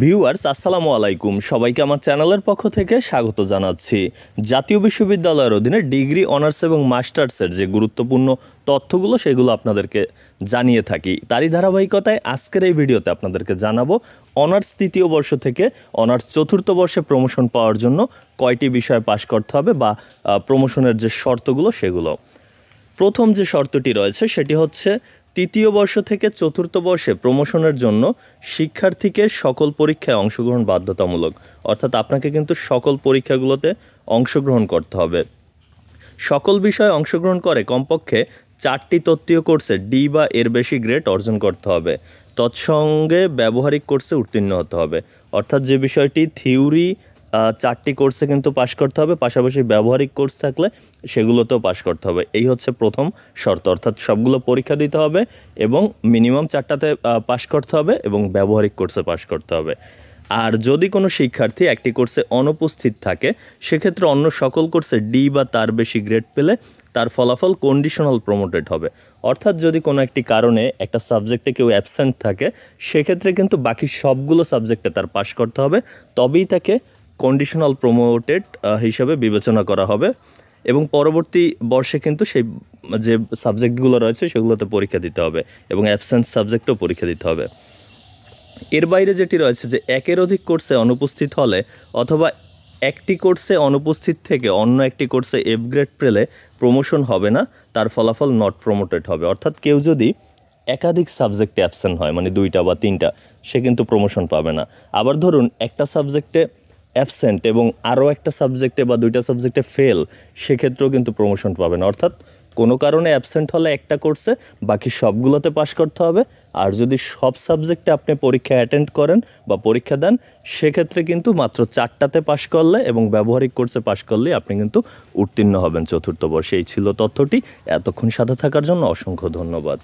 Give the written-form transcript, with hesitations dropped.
Viewers আসসালামু আলাইকুম, সবাইকে আমার চ্যানেলের পক্ষ থেকে স্বাগত জানাচ্ছি। জাতীয় বিশ্ববিদ্যালয়ের অধীনে ডিগ্রি, অনার্স এবং মাস্টার্সের যে গুরুত্বপূর্ণ তথ্যগুলো সেগুলো আপনাদেরকে জানিয়ে থাকি। তারই ধারাবাহিকতায় আজকের এই ভিডিওতে আপনাদেরকে জানাবো অনার্স তৃতীয় বর্ষ থেকে অনার্স চতুর্থ বর্ষে প্রমোশন পাওয়ার জন্য কয়টি বিষয় পাশ করতে হবে বা প্রমোশনের যে শর্তগুলো সেগুলো। প্রথম যে শর্তটি রয়েছে সেটি হচ্ছে তৃতীয় বর্ষ থেকে চতুর্থ বর্ষে প্রমোশনের জন্য শিক্ষার্থীকে সকল পরীক্ষায় অংশগ্রহণ বাধ্যতামূলক, অর্থাৎ আপনাকে কিন্তু সকল পরীক্ষাগুলোতে অংশগ্রহণ করতে হবে। সকল বিষয়ে অংশগ্রহণ করে কমপক্ষে 4টি তত্ত্বীয় কোর্সে ডি বা এর বেশি গ্রেড অর্জন করতে হবে। তৎসঙ্গে ব্যবহারিক কোর্সে উত্তীর্ণ হতে হবে, অর্থাৎ যে বিষয়টি থিওরি 4টি কোর্সে কিন্তু পাশ করতে হবে, পাশাপাশি ব্যবহারিক কোর্স থাকলে সেগুলোতেও পাশ করতে হবে। এই হচ্ছে প্রথম শর্ত, অর্থাৎ সবগুলো পরীক্ষা দিতে হবে এবং মিনিমাম 4টাতে পাশ করতে হবে এবং ব্যবহারিক কোর্সে পাশ করতে হবে। আর যদি কোনো শিক্ষার্থী একটি কোর্সে অনুপস্থিত থাকে সেক্ষেত্রে অন্য সকল কোর্সে ডি বা তার বেশি গ্রেড পেলে তার ফলাফল কন্ডিশনাল প্রমোটেড হবে, অর্থাৎ যদি কোনো একটি কারণে একটা সাবজেক্টে কেউ অ্যাবসেন্ট থাকে সেক্ষেত্রে কিন্তু বাকি সবগুলো সাবজেক্টে তার পাশ করতে হবে, তবেই তাকে কন্ডিশনাল প্রমোটেড হিসাবে বিবেচনা করা হবে এবং পরবর্তী বর্ষে কিন্তু সেই যে সাবজেক্টগুলো রয়েছে সেগুলোতে পরীক্ষা দিতে হবে এবং অ্যাবসেন্ট সাবজেক্টেও পরীক্ষা দিতে হবে। এর বাইরে যেটি রয়েছে যে একের অধিক কোর্সে অনুপস্থিত হলে অথবা একটি কোর্সে অনুপস্থিত থেকে অন্য একটি কোর্সে এফ গ্রেড পেলে প্রমোশন হবে না, তার ফলাফল নট প্রমোটেড হবে। অর্থাৎ কেউ যদি একাধিক সাবজেক্টে অ্যাবসেন্ট হয়, মানে 2টা বা 3টা, সে কিন্তু প্রমোশন পাবে না। আবার ধরুন একটা সাবজেক্টে অ্যাবসেন্ট এবং আরও একটা সাবজেক্টে বা 2টা সাবজেক্টে ফেল, সেক্ষেত্রেও কিন্তু প্রমোশন পাবে না। অর্থাৎ কোনো কারণে অ্যাবসেন্ট হলে একটা কোর্সে বাকি সবগুলোতে পাশ করতে হবে, আর যদি সব সাবজেক্টে আপনি পরীক্ষা অ্যাটেন্ড করেন বা পরীক্ষা দেন সেক্ষেত্রে কিন্তু মাত্র 4টাতে পাশ করলে এবং ব্যবহারিক কোর্সে পাশ করলে আপনি কিন্তু উত্তীর্ণ হবেন চতুর্থ বর্ষে। এই ছিল তথ্যটি। এতক্ষণ সাথে থাকার জন্য অসংখ্য ধন্যবাদ।